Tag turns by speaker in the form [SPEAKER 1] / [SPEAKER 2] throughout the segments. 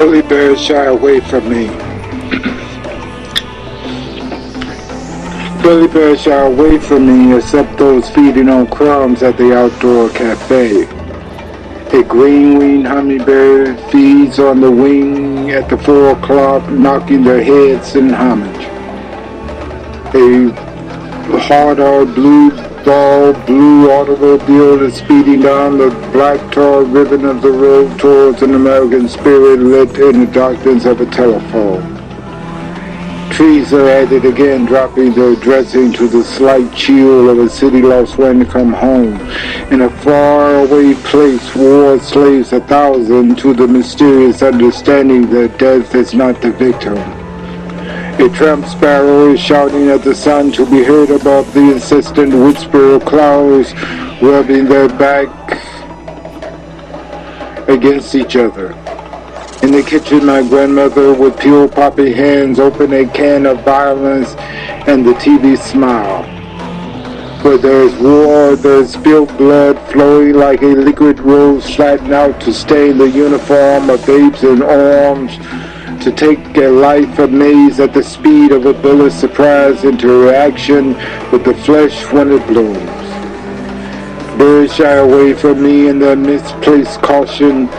[SPEAKER 1] Billy bears shy away from me. Billy bears shy away from me except those feeding on crumbs at the outdoor cafe. A green-winged hummingbird feeds on the wing at the 4 o'clock, knocking their heads in homage. A hard-eyed blue automobile is speeding down the black tar ribbon of the road towards an American spirit lit in the darkness of a telephone. Trees are at it again, dropping their dressing to the slight chill of a city lost when to come home. In a faraway place, war slaves 1,000 to the mysterious understanding that death is not the victim. A tramp sparrow is shouting at the sun to be heard above the insistent whisper of clouds rubbing their back against each other. In the kitchen, my grandmother, with pure poppy hands, opened a can of violence and the TV smiled. Where there's war, there's spilled blood flowing like a liquid rose flattened out to stain the uniform of babes in arms, to take a life amazed at the speed of a bullet's surprise interaction with the flesh when it blooms. Birds shy away from me in their misplaced caution.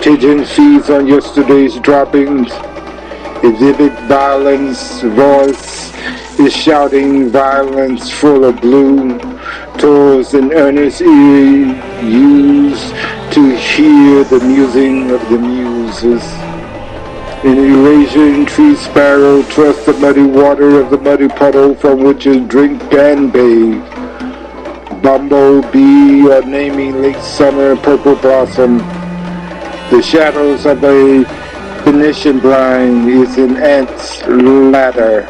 [SPEAKER 1] Pigeon feeds on yesterday's droppings. A vivid violence voice is shouting violence full of blue towards an earnest ear used to hear the musing of the muses. An Eurasian tree sparrow trusts the muddy water of the muddy puddle from which it drink and bathe. Bumblebee are naming late summer purple blossom. The shadows of a Venetian blind is an ant's ladder,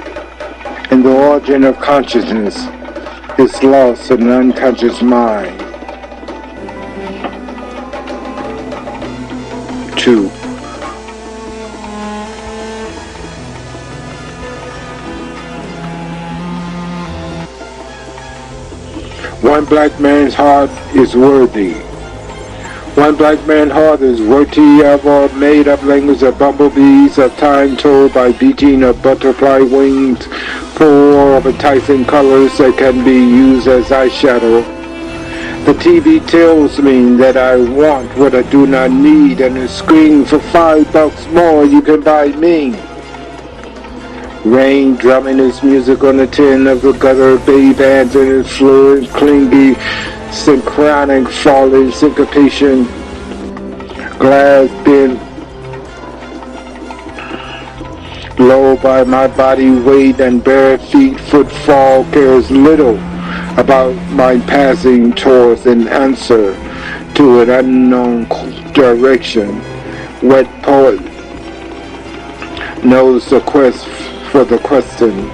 [SPEAKER 1] and the origin of consciousness is lost in an unconscious mind. 2. One black man's heart is worthy. One black man's heart is worthy of a made-up language of bumblebees, of time told by beating of butterfly wings, full of enticing colors that can be used as eyeshadow. The TV tells me that I want what I do not need, and it screams for $5 more you can buy me. Rain drumming its music on the tin of the gutter, babe hands in its fluid, clingy, synchronic falling syncopation, glass bent low by my body weight and bare feet footfall cares little about my passing towards an answer to an unknown direction. Wet poet knows the quest for the question.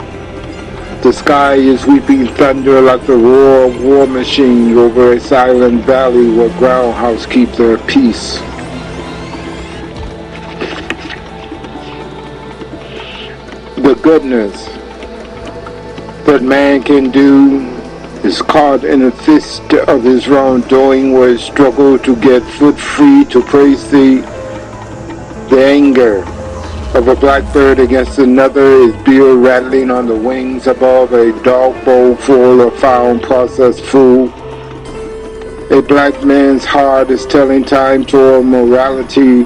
[SPEAKER 1] The sky is weeping thunder like the roar of war machine over a silent valley where groundhogs keep their peace. The goodness that man can do is caught in a fist of his wrongdoing, where he struggle to get foot free to praise the anger of a blackbird against another, his bill rattling on the wings above a dog bowl full of found processed food. A black man's heart is telling time to a morality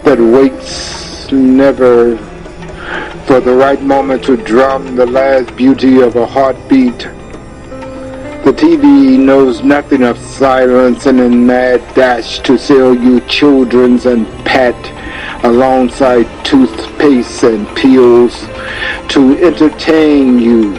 [SPEAKER 1] that waits never for the right moment to drum the last beauty of a heartbeat. The TV knows nothing of silence in a mad dash to sell you children's and pet alongside toothpaste and peels, to entertain you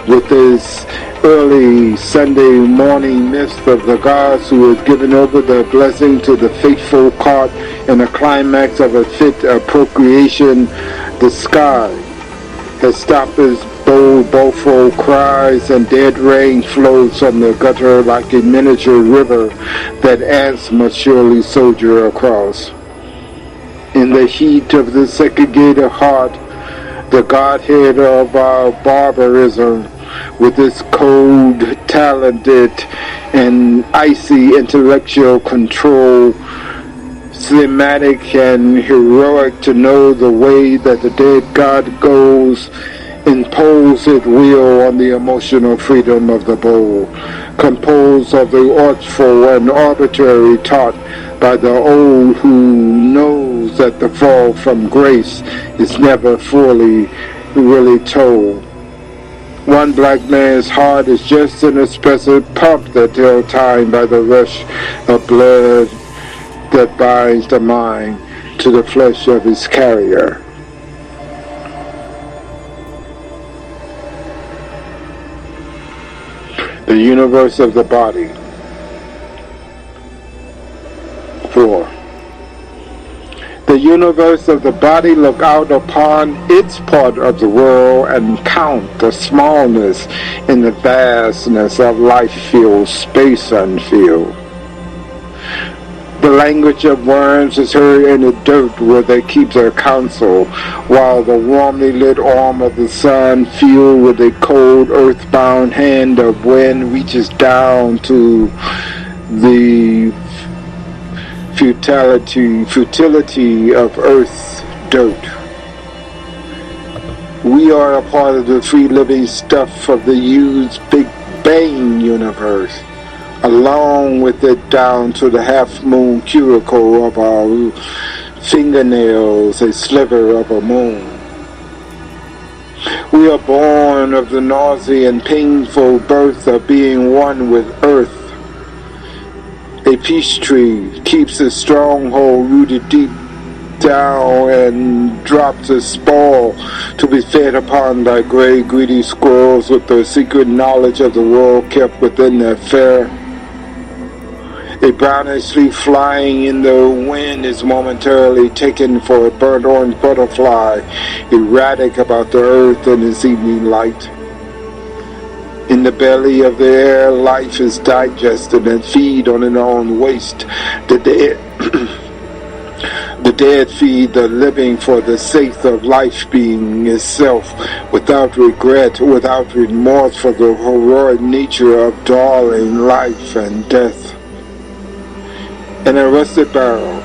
[SPEAKER 1] with this early Sunday morning mist of the gods who has given over their blessing to the faithful caught in the climax of a fit of procreation. The sky has stopped its bold, boastful cries, and dead rain flows from the gutter like a miniature river that ants must surely soldier across. In the heat of the segregated heart, the godhead of our barbarism, with its cold, talented, and icy intellectual control, cinematic and heroic to know the way that the dead god goes, impose at will on the emotional freedom of the bold, composed of the artful and arbitrary taught by the old who knows that the fall from grace is never fully really told. One black man's heart is just an expressive pump that tells time by the rush of blood that binds the mind to the flesh of its carrier. The universe of the body. 4. The universe of the body look out upon its part of the world and count the smallness in the vastness of life-filled space unfilled. The language of worms is heard in the dirt where they keep their counsel, while the warmly lit arm of the sun, filled with a cold earthbound hand of wind, reaches down to the futility of earth's dirt. We are a part of the free living stuff of the huge Big Bang universe, along with it down to the half-moon cuticle of our fingernails, a sliver of a moon. We are born of the nausea and painful birth of being one with earth. A peace tree keeps its stronghold rooted deep down and drops its spore to be fed upon by gray, greedy squirrels with the secret knowledge of the world kept within their fur. A brownish leaf flying in the wind is momentarily taken for a burnt orange butterfly, erratic about the earth in its evening light. In the belly of the air, life is digested and feed on its own waste. The dead feed the living for the sake of life being itself, without regret, without remorse for the heroic nature of darling life and death. In a rusted barrel,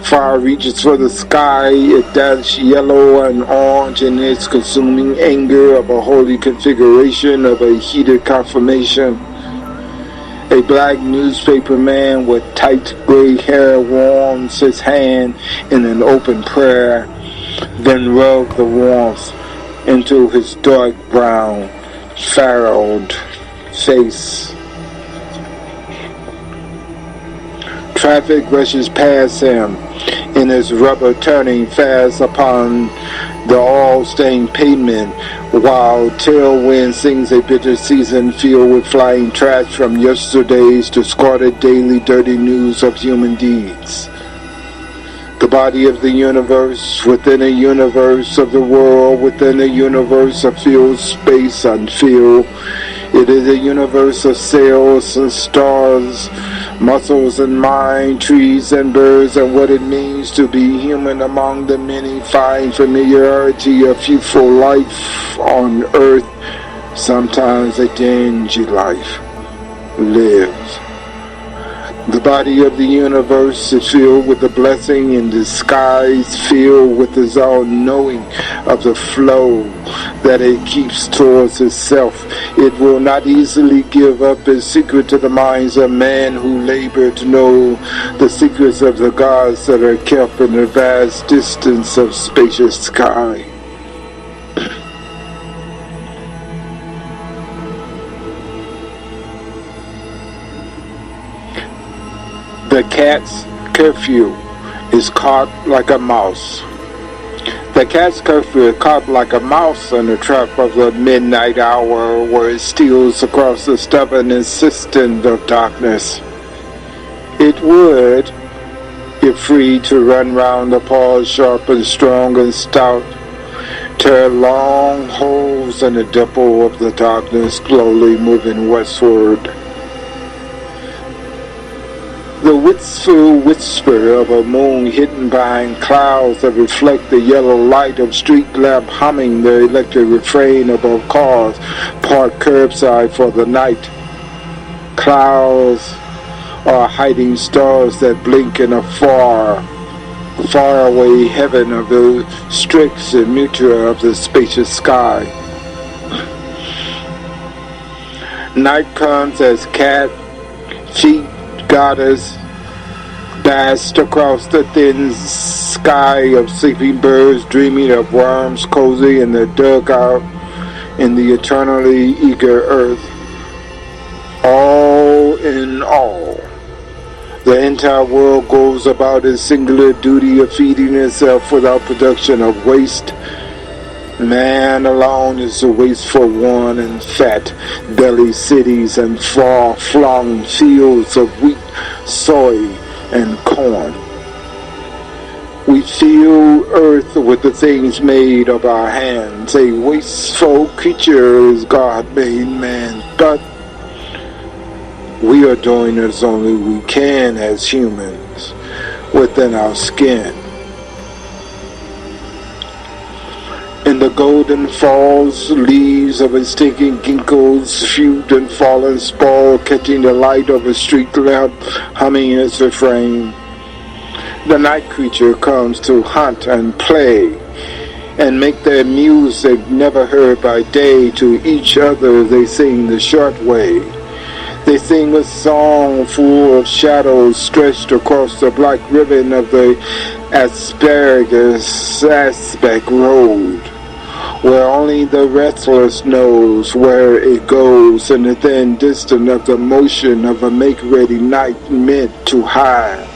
[SPEAKER 1] fire reaches for the sky, it dashes yellow and orange in its consuming anger of a holy configuration of a heated confirmation. A black newspaper man with tight gray hair warms his hand in an open prayer, then rubs the warmth into his dark brown, furrowed face. Traffic rushes past him in his rubber turning fast upon the all-stained pavement, while tailwind sings a bitter season filled with flying trash from yesterday's discarded daily dirty news of human deeds. The body of the universe, within a universe of the world, within a universe of filled space unfilled. It is a universe of cells and stars, muscles and mind, trees and birds, and what it means to be human among the many fine familiarity of youthful life on earth, sometimes a dingy life, lives. The body of the universe is filled with the blessing in disguise, filled with its own knowing of the flow that it keeps towards itself. It will not easily give up its secret to the minds of men who labor to know the secrets of the gods that are kept in the vast distance of spacious sky. The cat's curfew is caught like a mouse. The cat's curfew is caught like a mouse in the trap of the midnight hour, where it steals across the stubborn insistence of darkness. It would, if free to run round the paws sharp and strong and stout, tear long holes in the dimple of the darkness, slowly moving westward. The wistful whisper of a moon hidden behind clouds that reflect the yellow light of street lamp humming the electric refrain above cars parked curbside for the night. Clouds are hiding stars that blink in a far away heaven of the Strix and Mutua of the spacious sky. Night comes as cat feet goddess dashed across the thin sky of sleeping birds, dreaming of worms cozy in the dugout in the eternally eager earth. All in all, the entire world goes about its singular duty of feeding itself without production of waste. Man alone is a wasteful one, and fat belly cities and far-flung fields of wheat, soy, and corn. We fill earth with the things made of our hands. A wasteful creature is God made man, but we are doing as only we can as humans within our skin. In the golden falls, leaves of a stinking ginkgo's feud and fallen spall, catching the light of a street lamp, humming its refrain. The night creature comes to hunt and play, and make their music never heard by day. To each other they sing the short way. They sing a song full of shadows stretched across the black ribbon of the asparagus aspect road, where only the restless knows where it goes, in the thin distance of the motion of a make-ready night meant to hype.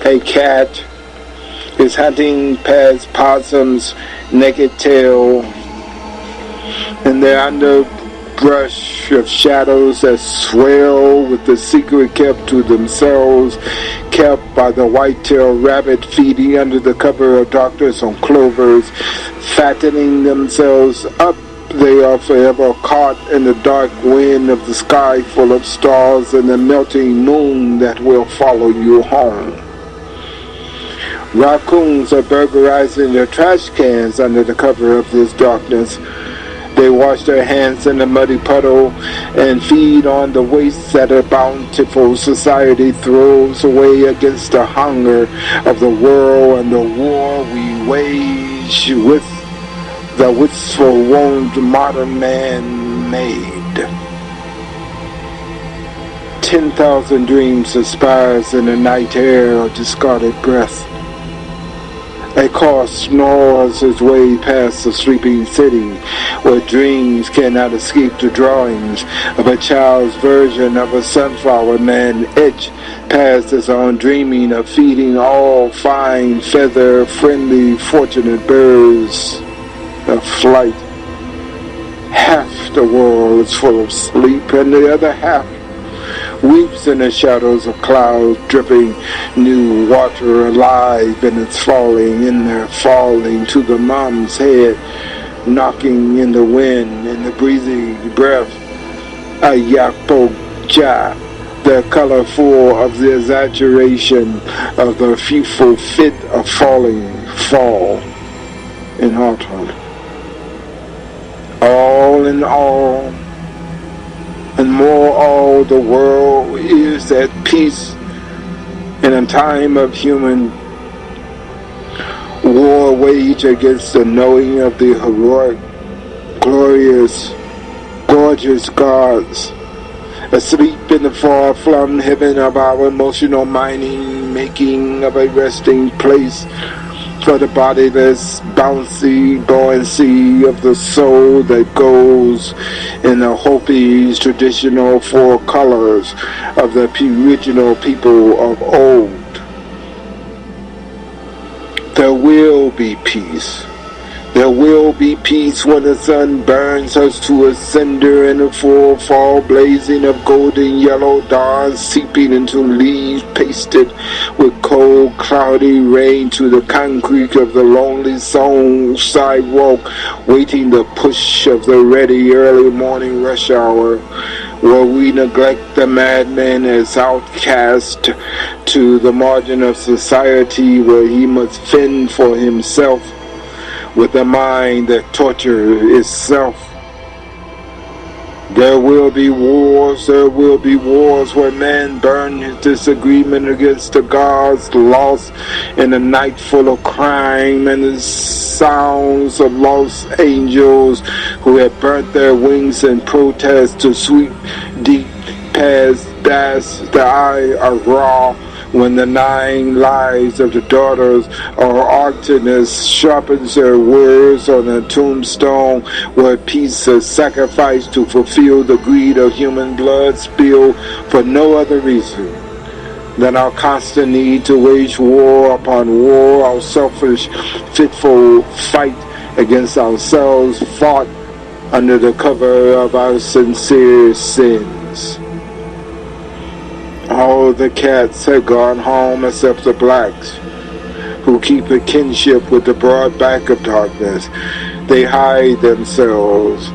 [SPEAKER 1] A cat is hunting past possum's naked tail in the underbrush of shadows that swell with the secret kept to themselves, kept by the white-tailed rabbit feeding under the cover of darkness on clovers, fattening themselves up. They are forever caught in the dark wind of the sky full of stars and the melting moon that will follow you home. Raccoons are burglarizing their trash cans under the cover of this darkness. They wash their hands in the muddy puddle and feed on the waste that a bountiful society throws away against the hunger of the world and the war we wage with the wistful wound modern man made. 10,000 dreams aspires in the night air of discarded breath. A car snores its way past the sleeping city, where dreams cannot escape the drawings of a child's version of a sunflower man etched past his own, dreaming of feeding all fine, feather, friendly, fortunate birds of flight. Half the world is full of sleep, and the other half weeps in the shadows of clouds, dripping new water alive in its falling, in their falling to the mom's head, knocking in the wind, in the breezy breath, a yapoja, the color full of the exaggeration of the fearful fit of fall in autumn. All in all, and more all, the world is at peace in a time of human war waged against the knowing of the heroic, glorious, gorgeous gods, asleep in the far-flung heaven of our emotional mining, making of a resting place for the bodiless, bouncy buoyancy of the soul that goes in the Hopi's traditional four colors of the original people of old. There will be peace. There will be peace when the sun burns us to a cinder in the full fall blazing of golden yellow dawn, seeping into leaves pasted with cold, cloudy rain to the concrete of the lonely sidewalk, waiting the push of the ready early morning rush hour, where we neglect the madman as outcast to the margin of society, where he must fend for himself with a mind that tortures itself. There will be wars where men burn his disagreement against the gods, lost in a night full of crime and the sounds of lost angels who have burnt their wings in protest to sweep deep past the eye of Ra. When the 9 lives of the daughters of Artemis sharpens their words on a tombstone where peace is sacrificed to fulfill the greed of human blood spilled for no other reason than our constant need to wage war upon war, our selfish, fitful fight against ourselves fought under the cover of our sincere sins. All the cats have gone home except the blacks, who keep a kinship with the broad back of darkness. They hide themselves.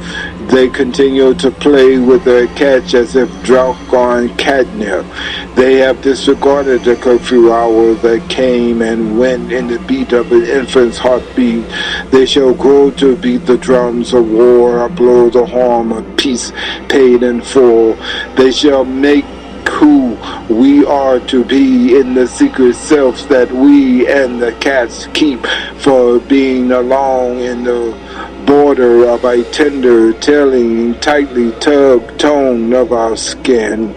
[SPEAKER 1] They continue to play with their catch as if drunk on catnip. They have disregarded the curfew hour that came and went in the beat of an infant's heartbeat. They shall grow to beat the drums of war or blow the horn of peace paid in full. They shall make who we are to be in the secret selves that we and the cats keep for being along in the border of a tender, telling, tightly tugged tone of our skin.